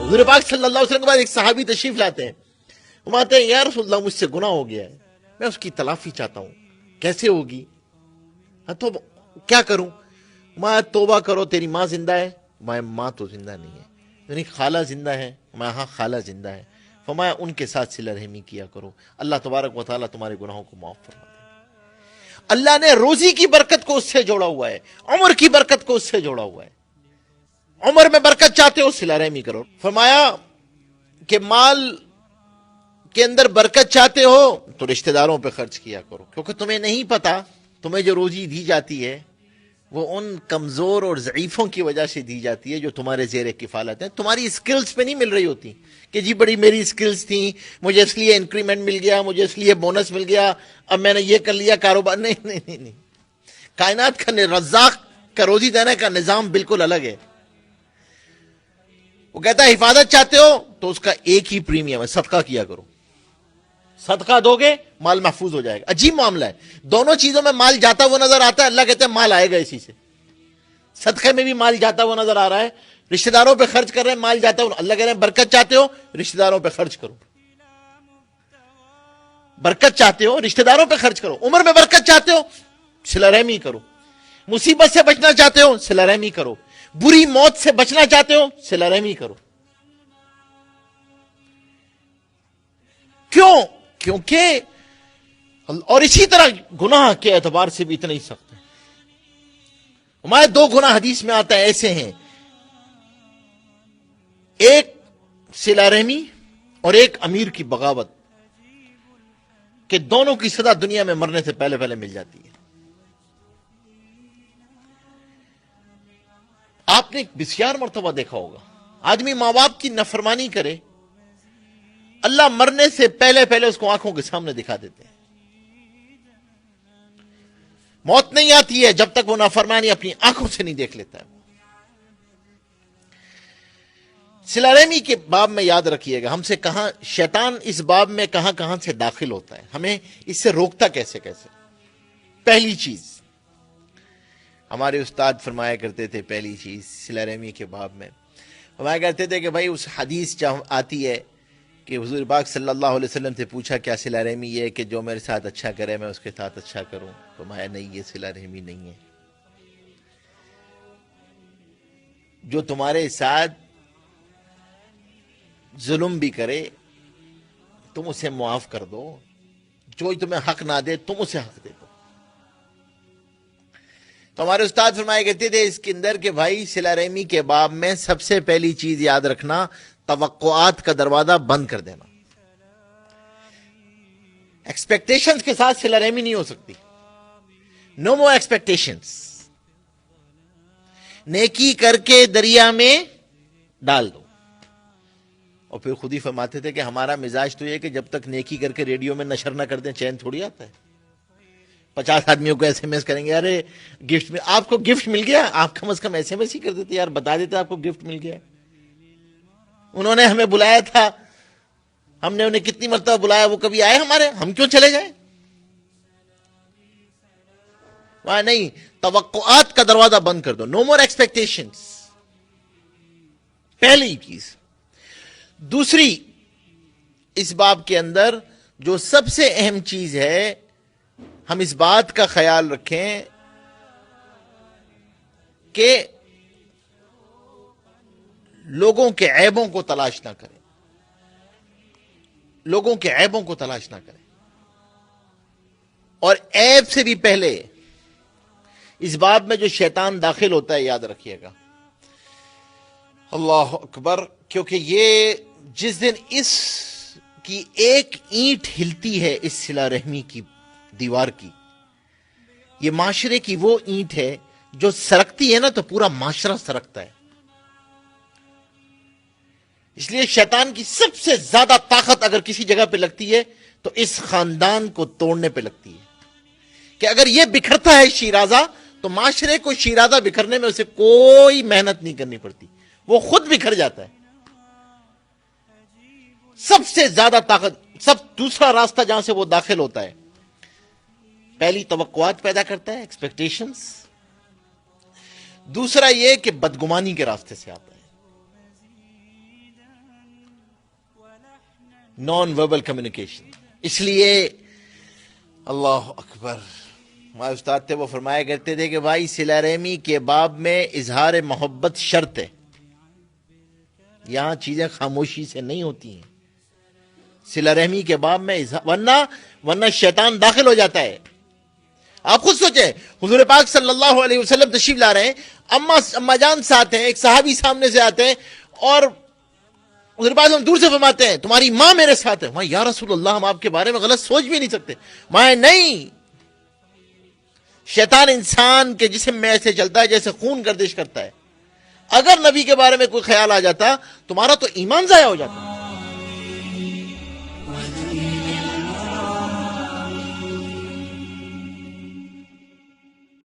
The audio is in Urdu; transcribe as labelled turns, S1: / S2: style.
S1: حضور پاک صلی اللہ علیہ وسلم کے بعد ایک صحابی تشریف لاتے ہیں، فرماتے ہیں یا رسول اللہ مجھ سے گناہ ہو گیا ہے، میں اس کی تلافی چاہتا ہوں، کیسے ہوگی؟ تو کیا کروں؟ میں توبہ کرو، تیری ماں زندہ ہے؟ میں ماں تو زندہ نہیں ہے۔ یعنی خالہ زندہ ہے؟ میں ہاں خالہ زندہ ہے۔ فرمایا ان کے ساتھ صلہ رحمی کیا کرو، اللہ تبارک و تعالیٰ تمہارے گناہوں کو معاف فرما دے۔ اللہ نے روزی کی برکت کو اس سے جوڑا ہوا ہے، عمر کی برکت کو اس سے جوڑا ہوا ہے۔ عمر میں برکت چاہتے ہو صلہ رحمی کرو۔ فرمایا کہ مال کے اندر برکت چاہتے ہو تو رشتہ داروں پہ خرچ کیا کرو، کیونکہ تمہیں نہیں پتا تمہیں جو روزی دی جاتی ہے وہ ان کمزور اور ضعیفوں کی وجہ سے دی جاتی ہے جو تمہارے زیر کفالت ہیں، تمہاری سکلز پہ نہیں مل رہی ہوتی کہ جی بڑی میری سکلز تھیں، مجھے اس لیے انکریمنٹ مل گیا، مجھے اس لیے بونس مل گیا، اب میں نے یہ کر لیا کاروبار۔ نہیں نہیں نہیں نہیں، کائنات کا رزاق کا روزی دینے کا نظام بالکل الگ ہے۔ وہ کہتا ہے حفاظت چاہتے ہو تو اس کا ایک ہی پریمیم ہے، صدقہ کیا کرو۔ صدقہ دو گے مال محفوظ ہو جائے گا۔ عجیب معاملہ ہے، دونوں چیزوں میں مال جاتا ہوا نظر آتا ہے، اللہ کہتے ہیں مال آئے گا اسی سے۔ صدقے میں بھی مال جاتا ہوا نظر آ رہا ہے، رشتہ داروں پہ خرچ کر رہے ہیں مال جاتا ہوا، اللہ کہہ رہے ہیں برکت چاہتے ہو رشتہ داروں پہ خرچ کرو، برکت چاہتے ہو رشتہ داروں پہ خرچ کرو، عمر میں برکت چاہتے ہو صلہ رحمی کرو، مصیبت سے بچنا چاہتے ہو صلہ رحمی کرو، بری موت سے بچنا چاہتے ہو صلہ رحمی کرو۔ کیوں؟ کیونکہ اور اسی طرح گناہ کے اعتبار سے بھی اتنا ہی سخت ہے۔ ہمارے دو گناہ حدیث میں آتا ہے ایسے ہیں، ایک صلہ رحمی اور ایک امیر کی بغاوت، کہ دونوں کی سزا دنیا میں مرنے سے پہلے پہلے مل جاتی ہے۔ آپ نے بسیار مرتبہ دیکھا ہوگا آدمی ماں باپ کی نافرمانی کرے، اللہ مرنے سے پہلے پہلے اس کو آنکھوں کے سامنے دکھا دیتے ہیں۔ موت نہیں آتی ہے جب تک وہ نافرمانی اپنی آنکھوں سے نہیں دیکھ لیتا ہے۔ صلہ رحمی کے باب میں یاد رکھیے گا ہم سے کہاں شیطان اس باب میں کہاں کہاں سے داخل ہوتا ہے، ہمیں اس سے روکتا کیسے کیسے۔ پہلی چیز ہمارے استاد فرمایا کرتے تھے، پہلی چیز صلہ رحمی کے باب میں فرمایا کرتے تھے کہ بھائی اس حدیث جہاں آتی ہے کہ حضور پاک صلی اللہ علیہ وسلم سے پوچھا کیا صلہ رحمی یہ ہے کہ جو میرے ساتھ اچھا کرے میں اس کے ساتھ اچھا کروں؟ فرمایا نہیں، یہ صلہ رحمی نہیں ہے۔ جو تمہارے ساتھ ظلم بھی کرے تم اسے معاف کر دو، جو تمہیں حق نہ دے تم اسے حق دے دو۔ تو ہمارے استاد فرمایا کرتے تھے اس کے اندر کہ بھائی صلہ رحمی کے باب میں سب سے پہلی چیز یاد رکھنا، توقعات کا دروازہ بند کر دینا۔ ایکسپیکٹیشنز کے ساتھ صلہ رحمی نہیں ہو سکتی۔ نو مور ایکسپیکٹیشنز۔ نیکی کر کے دریا میں ڈال دو۔ اور پھر خود ہی فرماتے تھے کہ ہمارا مزاج تو یہ کہ جب تک نیکی کر کے ریڈیو میں نشر نہ کر دیں چین تھوڑی آتا ہے۔ 50 آدمیوں کو ایس ایم ایس کریں گے، ارے گفٹ میں آپ کو گفٹ مل گیا، آپ کم از کم ایس ایم ایس ہی کر دیتے یار، بتا دیتے آپ کو گفٹ مل گیا۔ انہوں نے ہمیں بلایا تھا، ہم نے انہیں کتنی مرتبہ بلایا، وہ کبھی آئے ہمارے، ہم کیوں چلے جائیں؟ وہاں نہیں، توقعات کا دروازہ بند کر دو، نو مور ایکسپیکٹیشنز، پہلی چیز۔ دوسری اس باب کے اندر جو سب سے اہم چیز ہے، ہم اس بات کا خیال رکھیں کہ لوگوں کے عیبوں کو تلاش نہ کریں، لوگوں کے عیبوں کو تلاش نہ کریں، اور عیب سے بھی پہلے اس باب میں جو شیطان داخل ہوتا ہے یاد رکھیے گا۔ اللہ اکبر، کیونکہ یہ جس دن اس کی ایک اینٹ ہلتی ہے اس صلہ رحمی کی دیوار کی، یہ معاشرے کی وہ اینٹ ہے جو سرکتی ہے نا تو پورا معاشرہ سرکتا ہے۔ اس لیے شیطان کی سب سے زیادہ طاقت اگر کسی جگہ پہ لگتی ہے تو اس خاندان کو توڑنے پہ لگتی ہے، کہ اگر یہ بکھرتا ہے شیرازہ تو معاشرے کو شیرازہ بکھرنے میں اسے کوئی محنت نہیں کرنی پڑتی، وہ خود بکھر جاتا ہے۔ سب سے زیادہ طاقت، دوسرا راستہ جہاں سے وہ داخل ہوتا ہے، پہلی توقعات پیدا کرتا ہے، ایکسپیکٹیشنز۔ دوسرا یہ کہ بدگمانی کے راستے سے آتا ہے۔ Non verbal communication. اس لیے اللہ اکبر، ہمارے استاد تھے وہ فرمایا کرتے تھے کہ بھائی صلہ رحمی کے باب میں اظہار محبت شرط ہے. یہاں چیزیں خاموشی سے نہیں ہوتی ہیں. صلہ رحمی کے باب میں ورنہ شیطان داخل ہو جاتا ہے. آپ خود سوچیں، حضور پاک صلی اللہ علیہ وسلم تشریف لا رہے ہیں، اما جان ساتھ ہیں، ایک صحابی سامنے سے آتے ہیں اور حضور پاک ہم دور سے فرماتے ہیں تمہاری ماں میرے ساتھ ہے. یا رسول اللہ، ہم آپ کے بارے میں غلط سوچ بھی نہیں سکتے. ماں نہیں، شیطان انسان کے جسم میں ایسے چلتا ہے جیسے خون گردش کرتا ہے. اگر نبی کے بارے میں کوئی خیال آ جاتا تمہارا تو ایمان ضائع ہو جاتا.